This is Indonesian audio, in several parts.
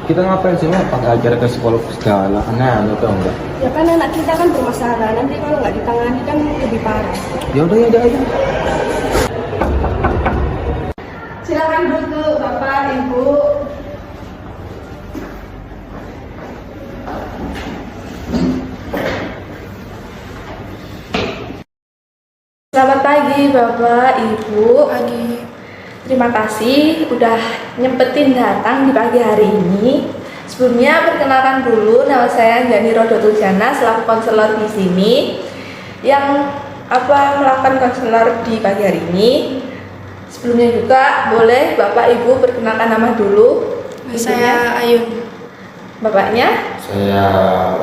Kita ngapain sih Mak? Pakai ajar ke psikolog segala, aneh-aneh tau enggak? Ya kan anak kita kan bermasalah, nanti kalau nggak ditangani kan lebih parah. Ya udah ya udah aja. Silakan duduk Bapak, Ibu. Selamat pagi Bapak, Ibu. Pagi. Terima kasih udah nyempetin datang di pagi hari ini. Sebelumnya perkenalkan dulu, nama saya Jani Rodotujana selaku konselor di sini yang melakukan konselor di pagi hari ini. Sebelumnya juga boleh Bapak Ibu perkenalkan nama dulu. Saya Ayun. Bapaknya? Saya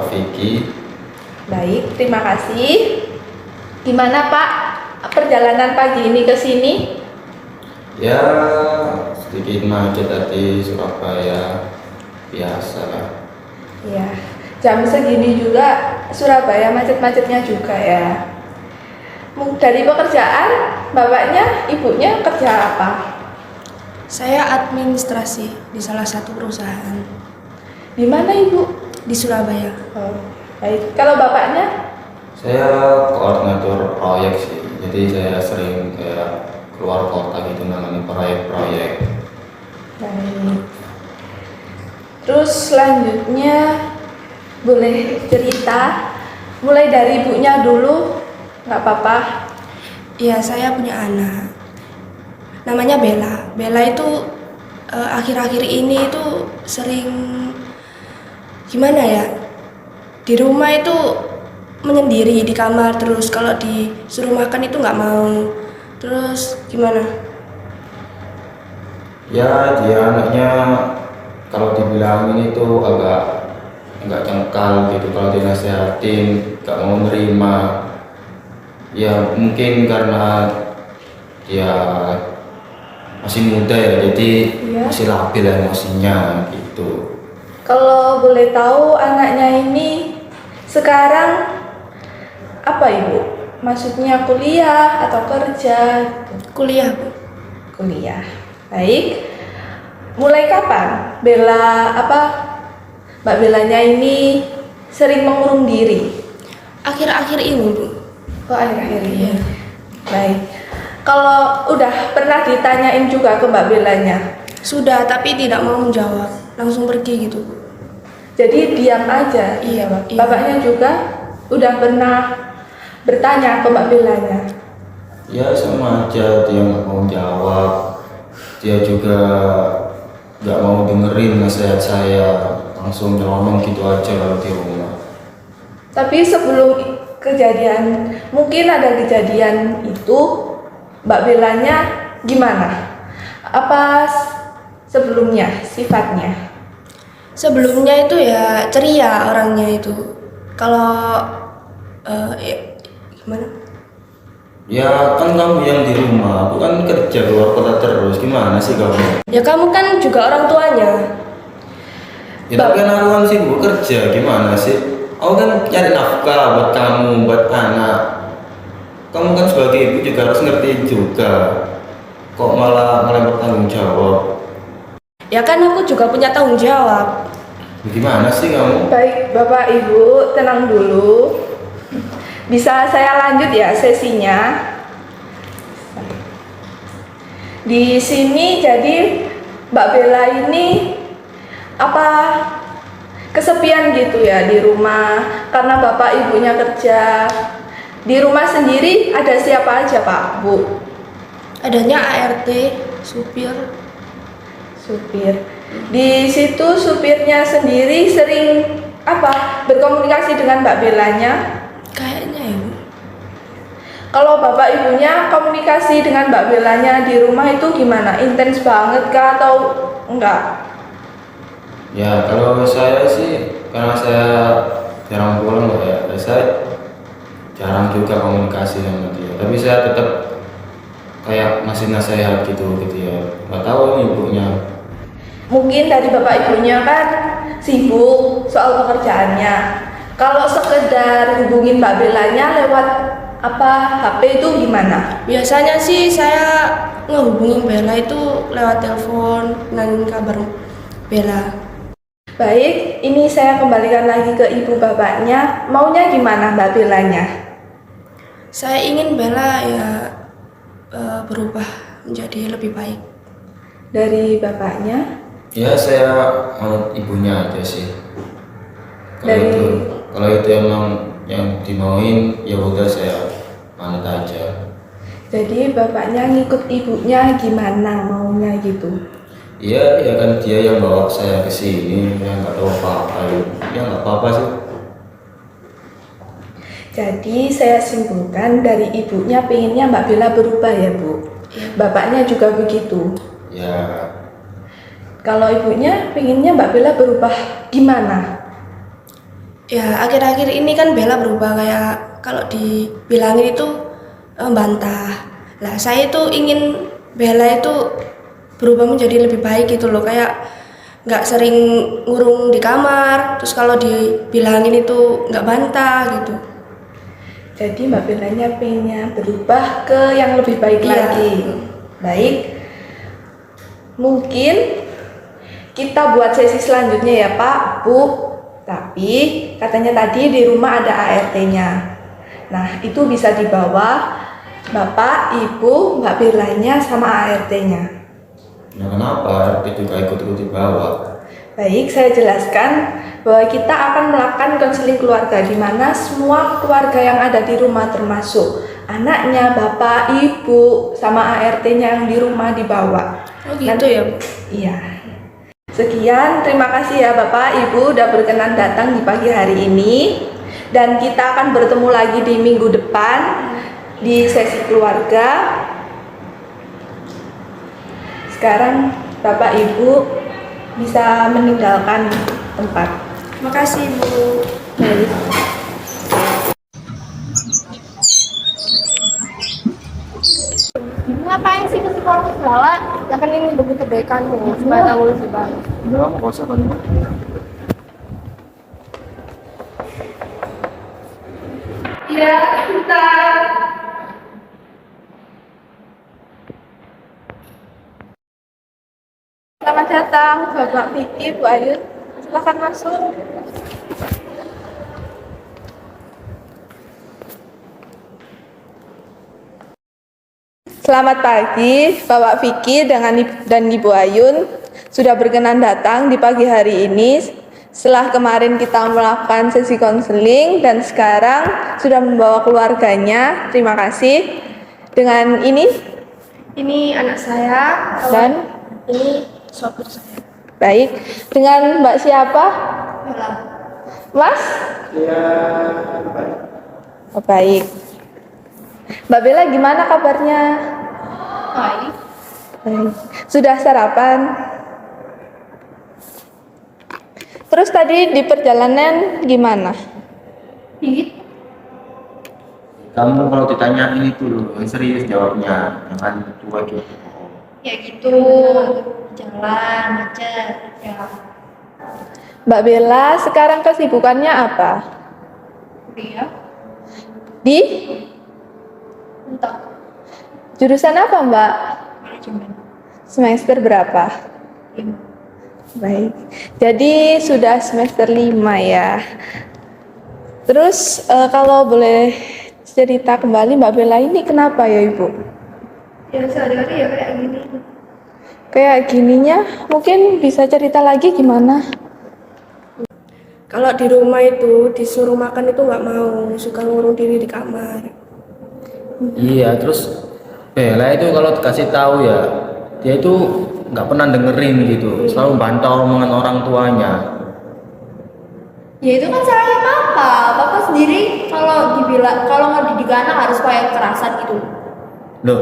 Vicky. Baik, terima kasih. Gimana Pak perjalanan pagi ini ke sini? Ya sedikit macet tadi Surabaya, biasa lah. Ya, jam segini juga Surabaya macet-macetnya juga ya. Dari pekerjaan, bapaknya, ibunya kerja apa? Saya administrasi di salah satu perusahaan Di mana ibu? di Surabaya. Oh, baik. Kalau bapaknya? Saya koordinator proyek sih, jadi saya sering kayak keluar kota gitu namanya proyek-proyek. Baik. Terus selanjutnya boleh cerita, mulai dari ibunya dulu, nggak apa-apa. Iya, saya punya anak. Namanya Bella. Bella itu akhir-akhir ini itu sering gimana ya? Di rumah itu menyendiri di kamar, terus kalau disuruh makan itu nggak mau. Terus gimana? Ya dia anaknya kalau dibilangin itu agak nggak cengkal gitu, kalau dinasehatin nggak mau nerima. Ya mungkin karena dia masih muda ya, jadi Iya. masih labil emosinya gitu. Kalau boleh tahu anaknya ini sekarang apa ibu? Maksudnya kuliah atau kerja? Kuliah, Bu. Kuliah. Baik. Mulai kapan Mbak Belanya ini sering mengurung diri? Akhir-akhir ini, Bu. Oh, akhir-akhir ini. Iya. Baik. Kalau udah pernah ditanyain juga ke Mbak Belanya, Sudah, tapi tidak mau menjawab. Langsung pergi gitu, Bu. jadi diam aja. Iya, Pak. iya. Bapaknya juga udah pernah bertanya ke Mbak Belanya. Ya sama aja, dia nggak mau jawab, dia juga nggak mau dengerin nasihat saya, langsung nyelonong gitu aja kalau di rumah. Tapi sebelum kejadian, mungkin ada kejadian itu, Mbak Belanya gimana? Apa sebelumnya sifatnya? Sebelumnya itu ya ceria orangnya itu. Kalau ya, gimana? Ya kan kamu yang di rumah, aku kan kerja keluar kota terus, gimana sih kamu? Ya kamu kan juga orang tuanya. Ya tapi kan aku kan sibuk kerja, gimana sih? Aku kan nyari nafkah buat kamu, buat anak. Kamu kan sebagai ibu juga harus ngertiin juga. Kok malah melempar tanggung jawab? Ya kan aku juga punya tanggung jawab. Gimana sih kamu? Baik, Bapak Ibu, tenang dulu. Bisa saya lanjut ya sesinya? Di sini jadi Mbak Bella ini apa kesepian gitu ya di rumah karena bapak ibunya kerja. Di rumah sendiri ada siapa aja Pak, Bu? Adanya ART, supir. Supir. Di situ supirnya sendiri sering berkomunikasi dengan Mbak Bellanya. Kayaknya ya, Bu. Kalau bapak ibunya komunikasi dengan Mbak Bellanya di rumah itu gimana? Intens banget kah atau enggak? Ya kalau saya sih karena saya jarang pulang ya, saya jarang juga komunikasi sama dia. Tapi saya tetap kayak ngasih nasihat gitu ya. Nggak tahu ini ibunya. Mungkin dari bapak ibunya kan sibuk soal pekerjaannya. Kalau sekedar hubungin Mbak Bellanya lewat HP itu gimana? Biasanya sih saya ngehubungin Bella itu lewat telepon, nanyain kabar Bella. Baik, ini saya kembalikan lagi ke ibu bapaknya. Maunya gimana Mbak Belanya? Saya ingin Bella ya berubah menjadi lebih baik. Dari bapaknya? Ya saya manut ibunya aja sih. Kalau Dari- itu kalau itu emang yang dimauin ya udah saya manut aja. Jadi bapaknya ngikut ibunya gimana maunya gitu. Iya, ya kan dia yang bawa saya ke sini, yang nggak tahu apa-apa, ya nggak apa-apa sih. Jadi saya simpulkan dari ibunya pengennya Mbak Bella berubah ya Bu. Bapaknya juga begitu. Ya, Kalau ibunya pengennya Mbak Bella berubah gimana? Ya akhir-akhir ini kan Bella berubah kayak kalau dibilangin itu bantah. Lah saya itu ingin Bella itu berubah menjadi lebih baik gitu loh, kayak nggak sering ngurung di kamar, terus kalau dibilangin itu nggak bantah gitu. Jadi Mbak Bellanya pengennya berubah ke yang lebih baik Iya. lagi. Baik. Mungkin kita buat sesi selanjutnya ya Pak, Bu. Tapi katanya tadi di rumah ada ART-nya. Nah, itu bisa dibawa Bapak, Ibu, Mbak Bellanya sama ART-nya. nah kenapa RT juga ikut-ikut dibawa? Baik, saya jelaskan bahwa kita akan melakukan konseling keluarga di mana semua keluarga yang ada di rumah termasuk anaknya, bapak, ibu, sama ART-nya yang di rumah dibawa. Oh gitu ya Bu? Iya. Sekian, terima kasih ya Bapak, Ibu udah berkenan datang di pagi hari ini. Dan kita akan bertemu lagi di minggu depan di sesi keluarga. Sekarang Bapak Ibu bisa meninggalkan tempat. Makasih Bu. Baik. Ngapain sih ke sekolah segala? Ya kan ini demi kebaikanmu, supaya kamu lebih baik. Udah kamu nggak usah kan? Iya, sebentar. Selamat datang Bapak Vicky, Bu Ayu. Silakan masuk. Selamat pagi, Bapak Vicky dan Ibu Ayun sudah berkenan datang di pagi hari ini. Setelah kemarin kita melakukan sesi konseling dan sekarang sudah membawa keluarganya. Terima kasih. Dengan ini Ini anak saya dan ini sopir saya. baik. Dengan Mbak siapa? Mas? Oh, baik. Mbak Bella gimana kabarnya? Baik. Baik. Sudah sarapan? Terus tadi di perjalanan gimana? Dikit. Kamu kalau ditanya ini dulu, yang serius jawabnya, jangan tua gitu. Ya gitu. Jalan macet. Ya. Mbak Bella sekarang kesibukannya apa? Kuliah. Di Mentok. jurusan apa Mbak? Manajemen. Semester berapa? 5. Baik. Jadi sudah semester 5 ya. Terus kalau boleh cerita kembali Mbak Bella ini kenapa ya Ibu? Ya sehari-hari ya kayak gini. Kayak gininya mungkin bisa cerita lagi gimana? Kalau di rumah itu disuruh makan itu nggak mau, suka ngurung diri di kamar. Iya, terus Bella itu kalau dikasih tahu ya, dia itu nggak pernah dengerin gitu, selalu bantah omongan orang tuanya. Ya itu kan salahnya papa. Papa sendiri kalau dibilang kalau ngedidik anak harus kayak kekerasan gitu. Loh,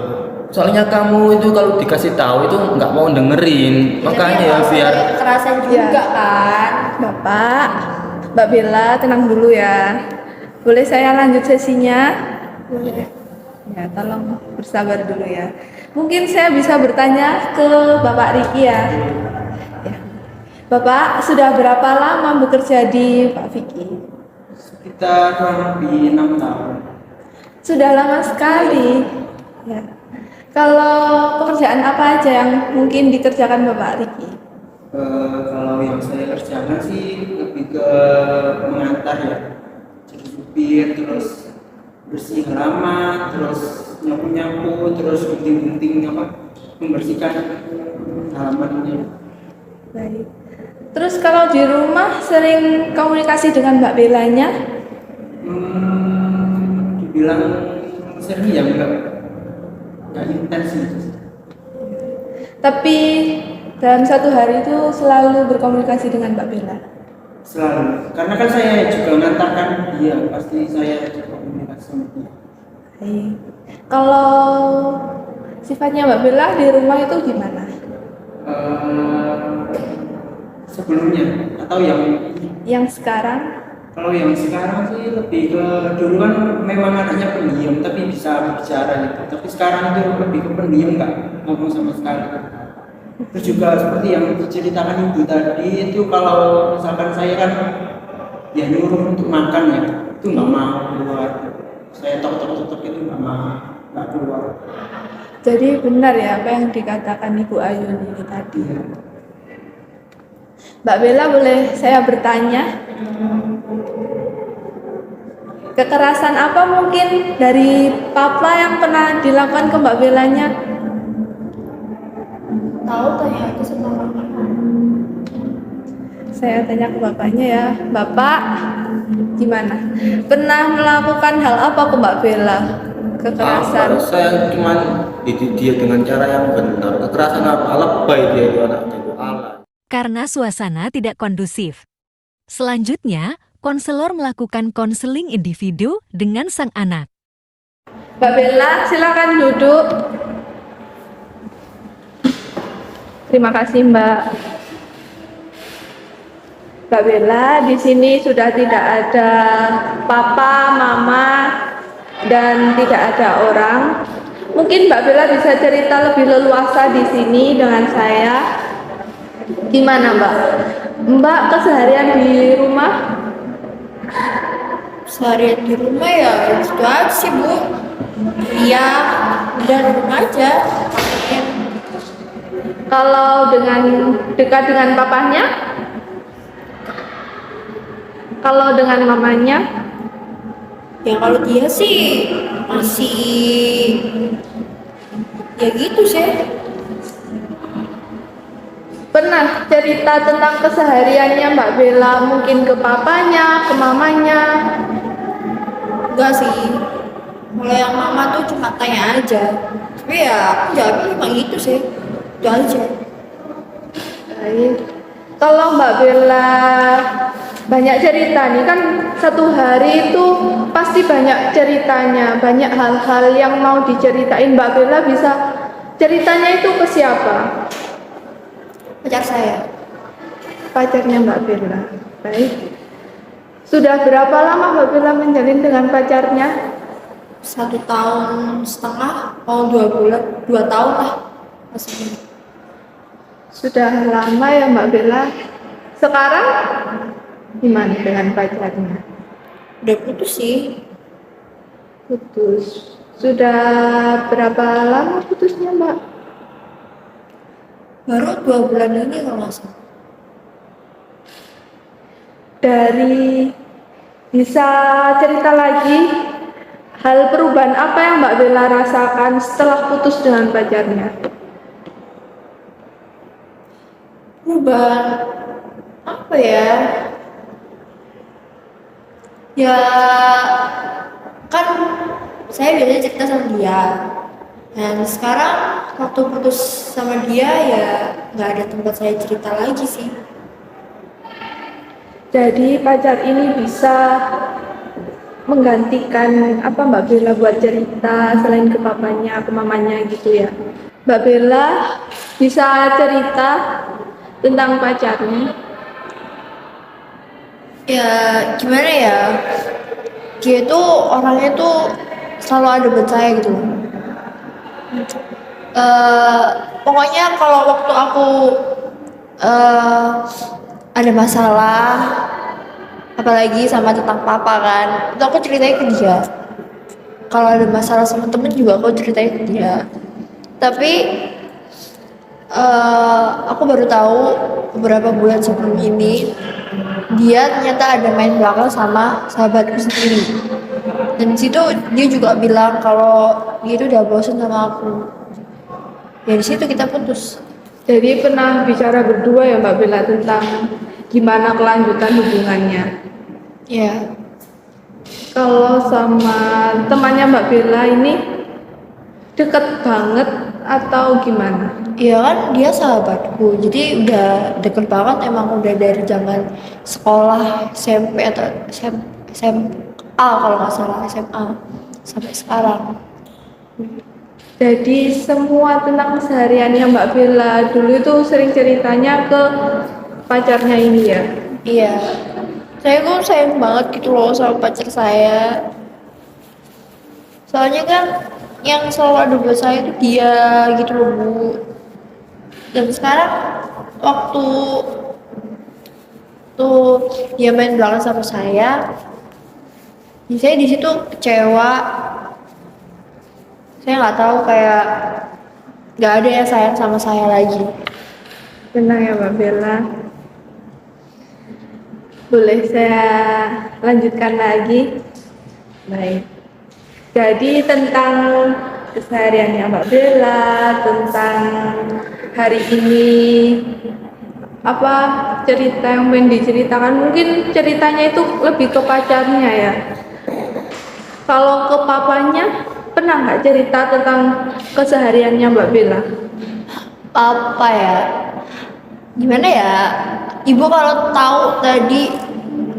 soalnya kamu itu kalau dikasih tahu itu nggak mau dengerin, makanya ya biar kekerasan juga Ya. kan. Bapak, Mbak Bella tenang dulu ya. Boleh saya lanjut sesinya? Boleh. Ya, tolong bersabar dulu ya. Mungkin saya bisa bertanya ke Bapak Riki ya. Ya. Bapak sudah berapa lama bekerja di Pak Vicky? Sekitar kurang lebih 6 tahun. Sudah lama sekali. Ya. Kalau pekerjaan apa aja yang mungkin dikerjakan Bapak Riki? Kalau yang saya kerjakan sih lebih ke mengantar ya, jadi supir, terus bersih halaman, terus nyapu-nyapu, terus gunting-gunting membersihkan halamannya. Baik. Terus kalau di rumah sering komunikasi dengan Mbak Belanya? Dibilang sering ya enggak intens sih. Tapi dalam satu hari itu selalu berkomunikasi dengan Mbak Bella. Selalu, karena kan saya juga mengantarkan dia, pasti saya juga komunikasi sama dia. Baik. Kalau sifatnya Mbak Bella di rumah itu gimana? Sebelumnya atau Yang sekarang? kalau yang sekarang sih lebih ke dulu kan memang anaknya pendiam tapi bisa bicara gitu, tapi sekarang itu lebih ke pendiam, nggak ngomong sama sekali. Terus juga seperti yang diceritakan ibu tadi itu, kalau misalkan saya kan ya nyuruh untuk makan ya, itu nggak mau keluar. Saya tok itu nggak keluar. Jadi benar ya apa yang dikatakan Ibu Ayun ini tadi. Mbak Bella, boleh saya bertanya? Kekerasan apa mungkin dari Papa yang pernah dilakukan ke Mbak Bellanya? Tahu, tanya aja sama mama. Saya tanya ke bapaknya ya. Bapak, gimana? Pernah melakukan hal apa ke Mbak Bella? Kekerasan? Saya cuma didik dia dengan cara yang benar. Kekerasan apa? Lebay dia itu anaknya itu alay. Karena suasana tidak kondusif. Selanjutnya, konselor melakukan konseling individu dengan sang anak. Mbak Bella, silakan duduk. Terima kasih, Mbak. Mbak Bella, di sini sudah tidak ada papa, mama, dan tidak ada orang. Mungkin Mbak Bella bisa cerita lebih leluasa di sini dengan saya. Gimana, Mbak? Mbak keseharian di rumah? Seharian di rumah ya itu aja sih, Bu. Kuliah, udah di rumah aja. Kalau dekat dengan papahnya? Kalau dengan mamanya? Ya kalau dia sih masih ya gitu sih. Pernah cerita tentang kesehariannya Mbak Bella mungkin ke papanya, ke mamanya? Enggak sih. Kalau yang mama tuh cuma tanya aja. Tapi ya aku jawabnya emang gitu sih. Itu aja. Baik. Kalau Mbak Bella banyak cerita nih kan, satu hari itu pasti banyak ceritanya, banyak hal-hal yang mau diceritain. Mbak Bella bisa ceritanya itu ke siapa? Pacar saya. Pacarnya Mbak Bella. Baik. Sudah berapa lama Mbak Bella menjalin dengan pacarnya? 1,5 tahun, mau 2 bulan, 2 tahun lah. Masih. Sudah lama ya Mbak Bella. Sekarang gimana dengan pacarnya? Udah putus sih. Putus. Sudah berapa lama putusnya Mbak? Baru 2 bulan ini kalau nggak salah. Dari bisa cerita lagi hal perubahan apa yang Mbak Bella rasakan setelah putus dengan pacarnya? Perubahan apa ya? Ya kan saya biasanya cerita sama dia. Dan sekarang waktu putus sama dia ya nggak ada tempat saya cerita lagi sih. Jadi pacar ini bisa menggantikan apa Mbak Bella buat cerita selain ke papanya, ke mamanya gitu ya. Mbak Bella bisa cerita tentang pacarnya? Ya gimana ya? Dia tuh orangnya tuh selalu ada buat saya gitu. Pokoknya kalau waktu aku ada masalah, apalagi sama tentang papa kan, itu aku ceritain ke dia. Kalau ada masalah sama temen juga aku ceritain ke dia. Tapi Aku baru tahu beberapa bulan sebelum ini dia ternyata ada main belakang sama sahabatku sendiri. Dan di situ dia juga bilang kalau dia itu udah bosan sama aku. Dari situ kita putus. Jadi pernah bicara berdua ya Mbak Bella tentang gimana kelanjutan hubungannya. Ya, Kalau sama temannya Mbak Bella ini deket banget atau gimana? iya kan dia sahabatku. Jadi udah deket banget, emang udah dari zaman sekolah SMP atau SMA kalau nggak salah, SMA sampai sekarang. Jadi semua tentang kesehariannya Mbak Bella dulu itu sering ceritanya ke pacarnya ini ya. Iya, saya kok sayang banget gitu loh sama pacar saya. Soalnya kan yang selalu ada buat saya itu dia gitu loh Bu. Dan sekarang waktu tuh dia main belakang sama saya di situ kecewa. Saya nggak tahu, kayak nggak ada yang sayang sama saya lagi. Tenang ya Mbak Bella. Boleh saya lanjutkan lagi? Baik. Jadi tentang kesehariannya Mbak Bella, tentang hari ini, apa cerita yang pengen diceritakan? Mungkin ceritanya itu lebih ke pacarnya ya. Kalau ke papanya, pernah nggak cerita tentang kesehariannya Mbak Bella? Apa ya? Gimana ya? Ibu kalau tahu tadi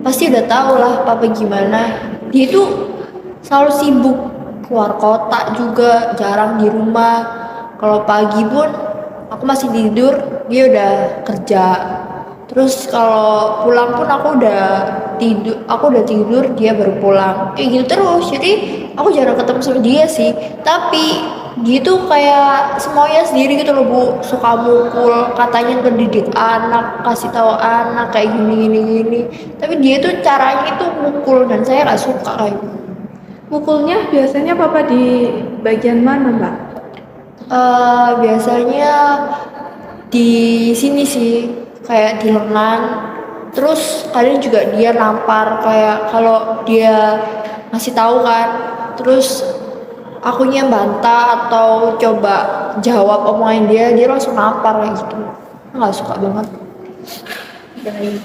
pasti udah tahu lah papa gimana. Dia itu selalu sibuk, keluar kota juga, jarang di rumah. Kalau pagi pun aku masih tidur, dia udah kerja. Terus kalau pulang pun aku udah tidur, dia baru pulang. Kayak gitu terus. Jadi aku jarang ketemu sama dia sih. Tapi dia tuh kayak semuanya sendiri gitu loh Bu. Suka mukul, katanya ngedidik anak, kasih tahu anak kayak gini. Tapi dia tuh caranya itu mukul dan saya nggak suka kayak gitu. Mukulnya biasanya papa di bagian mana Mbak? Biasanya di sini sih, kayak di lengan. Terus kadang juga dia nampar, kayak kalau dia ngasih tahu kan, terus akunya bantah atau coba jawab omongan dia langsung nampar kayak gitu. Nggak suka banget. Baik.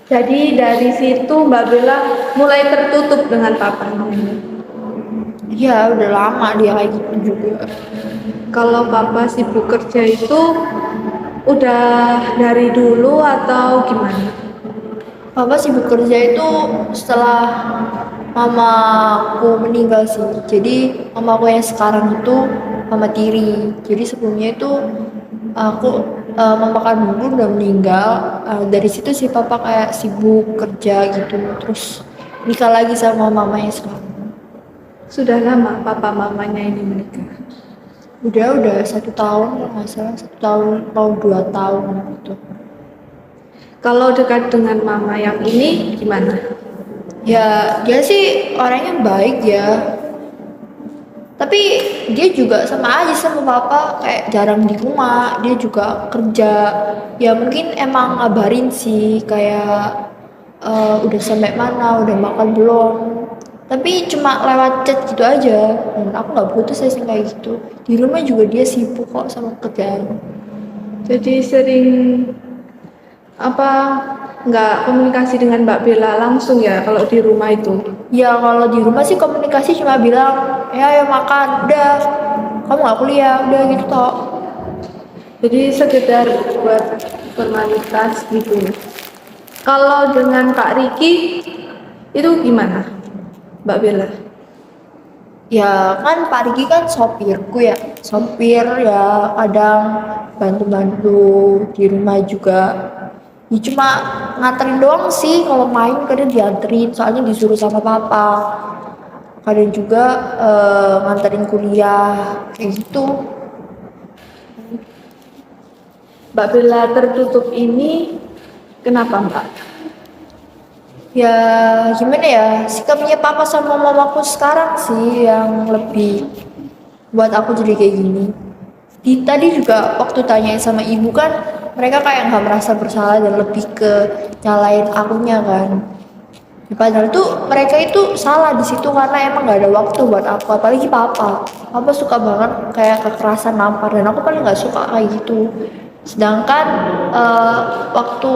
Jadi dari situ Mbak Bella mulai tertutup dengan papanya. Ya udah lama dia kayak gitu juga. Kalau papa sibuk kerja itu udah dari dulu atau gimana? Papa sibuk kerja itu setelah mamaku meninggal sih. Jadi mamaku yang sekarang itu mama tiri. Jadi sebelumnya itu mama kandungku udah meninggal. Dari situ sih papa kayak sibuk kerja gitu. Terus nikah lagi sama mamanya sekarang. Sudah lama papa mamanya ini menikah. Udah 1 tahun kalau nggak salah, 1 tahun mau 2 tahun gitu. Kalau dekat dengan mama yang ini gimana? Ya dia sih orangnya baik ya. Tapi dia juga sama aja sama papa, kayak jarang di rumah, dia juga kerja. Ya mungkin emang ngabarin sih kayak udah sampai mana, udah makan belum. Tapi cuma lewat chat gitu aja. Dan aku nggak butuh sih kayak gitu. Di rumah juga dia sibuk kok sama kerjaan. Jadi sering apa nggak komunikasi dengan Mbak Bella langsung ya kalau di rumah itu? Ya kalau di rumah sih komunikasi cuma bilang, ya ayo makan, udah. Kamu nggak kuliah, udah gitu toh. Jadi sekedar buat formalitas gitu. Kalau dengan Pak Riki itu gimana, Mbak Bella? Ya kan Pak Riki kan sopirku ya, sopir ya, kadang bantu-bantu di rumah juga. Ya cuma nganterin doang sih, kalau main kadang dianterin, soalnya disuruh sama papa. Kadang juga nganterin kuliah, kayak gitu. Mbak Bella tertutup ini kenapa Mbak? Ya gimana ya, sikapnya papa sama mamaku sekarang sih yang lebih buat aku jadi kayak gini. tadi juga waktu tanyain sama ibu kan mereka kayak nggak merasa bersalah dan lebih ke nyalain akunya kan. Padahal tuh mereka itu salah di situ karena emang nggak ada waktu buat aku, apalagi papa suka banget kayak kekerasan nampar dan aku paling nggak suka kayak gitu. Sedangkan waktu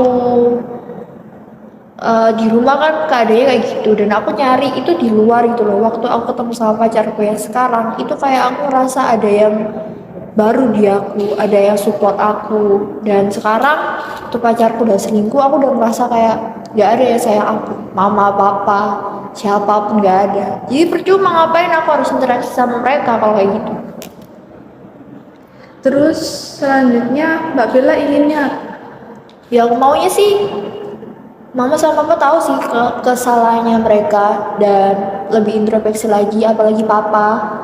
di rumah kan keadaannya kayak gitu dan aku nyari itu di luar gitu loh. Waktu aku ketemu sama pacarku yang sekarang itu kayak aku ngerasa ada yang baru di aku, ada yang support aku. Dan sekarang tuh pacarku udah selingkuh, aku udah merasa kayak gak ada yang sayang aku, mama, papa, siapapun gak ada. Jadi percuma ngapain aku harus interaksi sama mereka kalau kayak gitu. Terus selanjutnya Mbak Bella inginnya Yang maunya sih mama sama papa tahu sih kesalahannya mereka dan lebih introspeksi lagi, apalagi papa.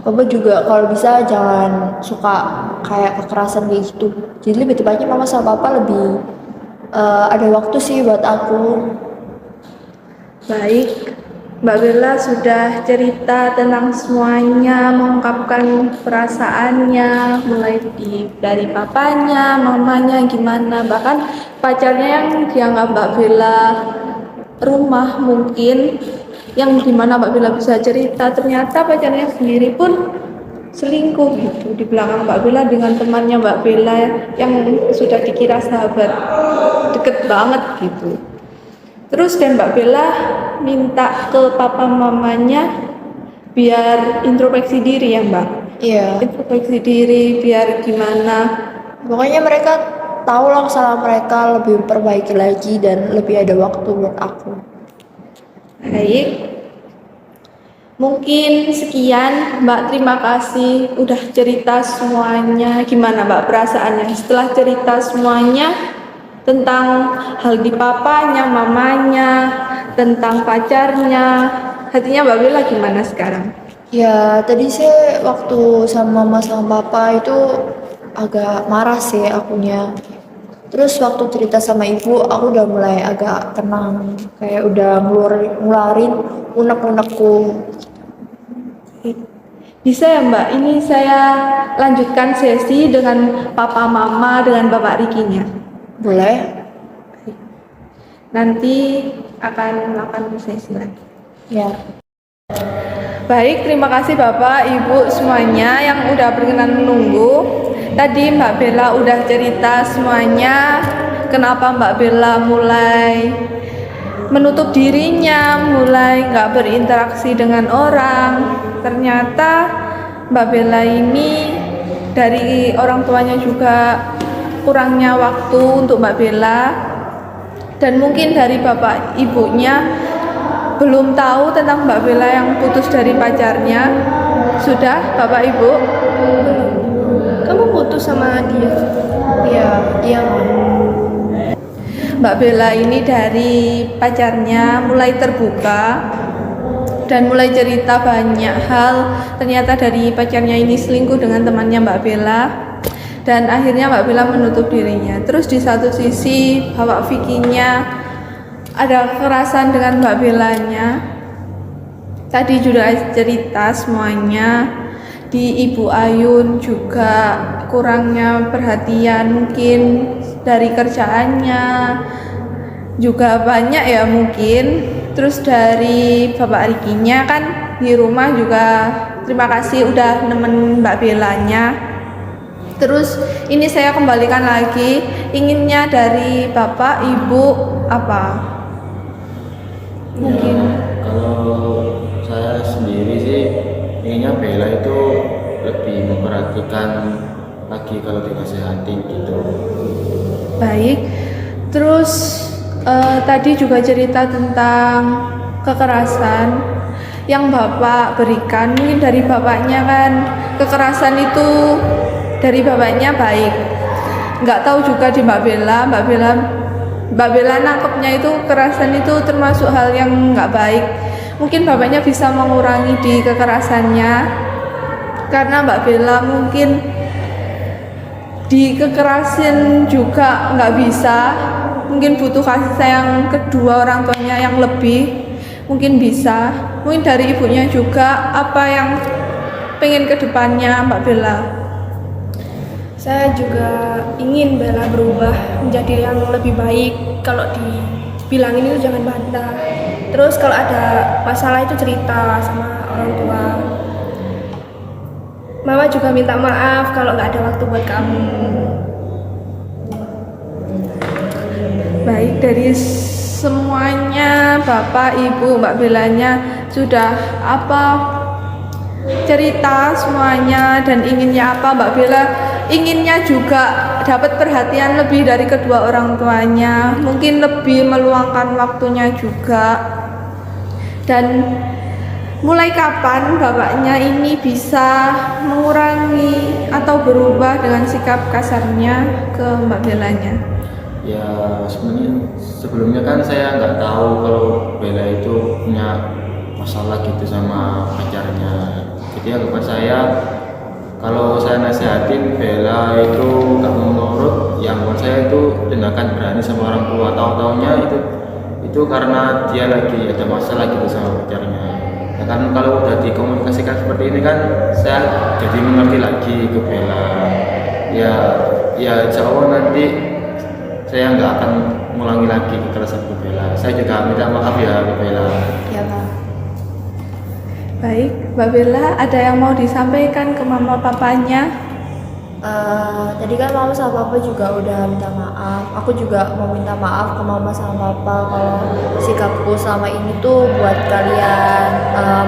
Papa juga kalau bisa jangan suka kayak kekerasan kayak gitu. Jadi lebih tepatnya mama sama papa lebih ada waktu sih buat aku. baik. Mbak Bella sudah cerita tentang semuanya, mengungkapkan perasaannya, mulai dari papanya, mamanya gimana, bahkan pacarnya yang dianggap Mbak Bella rumah mungkin, yang dimana Mbak Bella bisa cerita, ternyata pacarnya sendiri pun selingkuh gitu di belakang Mbak Bella dengan temannya Mbak Bella yang sudah dikira sahabat deket banget gitu. Terus dan Mbak Bella minta ke papa mamanya biar introspeksi diri ya Mbak. Iya. Introspeksi diri biar gimana. Pokoknya mereka tahu lah kesalahan mereka, lebih perbaiki lagi dan lebih ada waktu buat aku. Baik. Mungkin sekian Mbak, terima kasih udah cerita semuanya. Gimana Mbak perasaannya setelah cerita semuanya tentang hal di papanya, mamanya, tentang pacarnya? Hatinya Mbak Bella gimana sekarang? Ya tadi sih waktu sama mama sama papa itu agak marah sih akunya. Terus waktu cerita sama ibu aku udah mulai agak tenang, kayak udah ngeluarin unek-unekku. Bisa ya Mbak, ini saya lanjutkan sesi dengan papa mama dengan bapak Rikinya. Boleh? Nanti akan melakukan sesi lagi. Ya. Baik, terima kasih Bapak, Ibu semuanya yang udah berkenan menunggu. Tadi Mbak Bella udah cerita semuanya, kenapa Mbak Bella mulai menutup dirinya, mulai nggak berinteraksi dengan orang. Ternyata Mbak Bella ini dari orang tuanya juga kurangnya waktu untuk Mbak Bella, dan mungkin dari bapak ibunya belum tahu tentang Mbak Bella yang putus dari pacarnya. Sudah Bapak Ibu? Kamu putus sama dia? Iya, iya. Mbak Bella ini dari pacarnya mulai terbuka dan mulai cerita banyak hal. Ternyata dari pacarnya ini selingkuh dengan temannya Mbak Bella, dan akhirnya Mbak Bella menutup dirinya. Terus di satu sisi Bapak Vikinya ada kekerasan dengan Mbak Bellanya. Tadi juga cerita semuanya. Di Ibu Ayun juga kurangnya perhatian mungkin dari kerjaannya, juga banyak ya mungkin. Terus dari Bapak Rikinya kan di rumah juga terima kasih udah nemenin Mbak Bellanya. Terus ini saya kembalikan lagi, inginnya dari Bapak Ibu apa? Mungkin Kalau saya sendiri sih inginnya Bella itu lebih memperhatikan lagi kalau dinasehatin gitu. baik. Terus tadi juga cerita tentang kekerasan yang Bapak berikan. Mungkin dari bapaknya kan kekerasan itu dari bapaknya baik. Nggak tahu juga di Mbak Bella nangkepnya itu kekerasan itu termasuk hal yang nggak baik. Mungkin bapaknya bisa mengurangi di kekerasannya, karena Mbak Bella mungkin di kekerasan juga nggak bisa. Mungkin butuh kasih sayang kedua orang tuanya yang lebih. Mungkin bisa. Mungkin dari ibunya juga apa yang pengen ke depannya Mbak Bella. Saya juga ingin Bella berubah menjadi yang lebih baik. Kalau dibilangin itu jangan bantah. Terus kalau ada masalah itu cerita sama orang tua. Mama juga minta maaf kalau nggak ada waktu buat kamu. Baik, dari semuanya Bapak, Ibu, Mbak Belanya sudah cerita semuanya dan inginnya apa. Mbak Bella inginnya juga dapat perhatian lebih dari kedua orang tuanya, mungkin lebih meluangkan waktunya juga. Dan mulai kapan bapaknya ini bisa mengurangi atau berubah dengan sikap kasarnya ke Mbak Bellanya? Ya sebenarnya sebelumnya kan saya nggak tahu kalau Bella itu punya masalah gitu sama pacarnya. Jadi anggapan saya kalau saya nasihatin Bella itu nggak mau nurut, yang buat saya itu tindakan berani sama orang tua. Tahu-taunya itu karena dia lagi ada masalah gitu sama pacarnya. Ya kan kalau udah dikomunikasikan seperti ini kan saya jadi mengerti lagi ke Bella. Ya insya Allah nanti saya nggak akan mengulangi lagi kekerasan ke Bella. Saya juga minta maaf ya ke Bella. Ya Pak. Baik, Mbak Bella, ada yang mau disampaikan ke mama papanya? Tadi kan mama sama papa juga udah minta maaf. Aku juga mau minta maaf ke mama sama papa kalau sikapku selama ini tuh buat kalian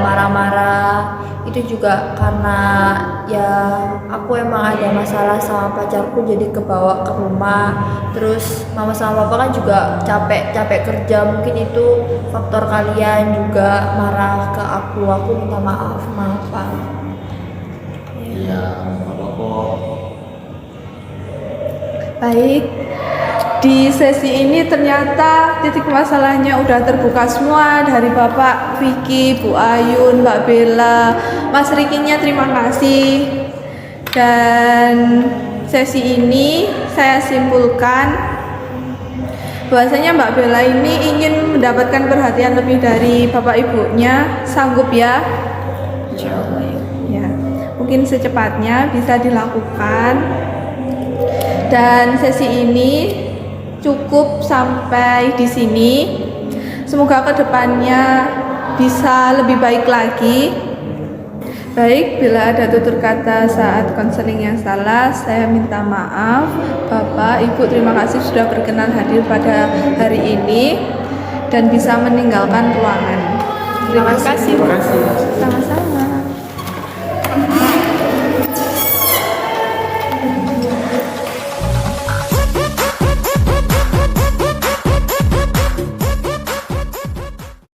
marah-marah. Itu juga karena ya aku emang ada masalah sama pacarku, jadi kebawa ke rumah. Terus mama sama papa kan juga capek kerja, mungkin itu faktor kalian juga marah ke aku. Aku minta maaf Pak. Iya, nggak apa-apa. Baik, di sesi ini ternyata titik masalahnya udah terbuka semua dari Bapak Vicky, Bu Ayun, Mbak Bella, Mas Rikinya terima kasih. Dan sesi ini saya simpulkan bahwasanya Mbak Bella ini ingin mendapatkan perhatian lebih dari Bapak Ibunya. Sanggup ya? Ya, mungkin secepatnya bisa dilakukan. Dan sesi ini cukup sampai di sini. Semoga kedepannya bisa lebih baik lagi. Baik, bila ada tutur kata saat konseling yang salah, saya minta maaf. Bapak, Ibu, terima kasih sudah berkenan hadir pada hari ini dan bisa meninggalkan ruangan. Terima kasih. Terima kasih. Sama-sama.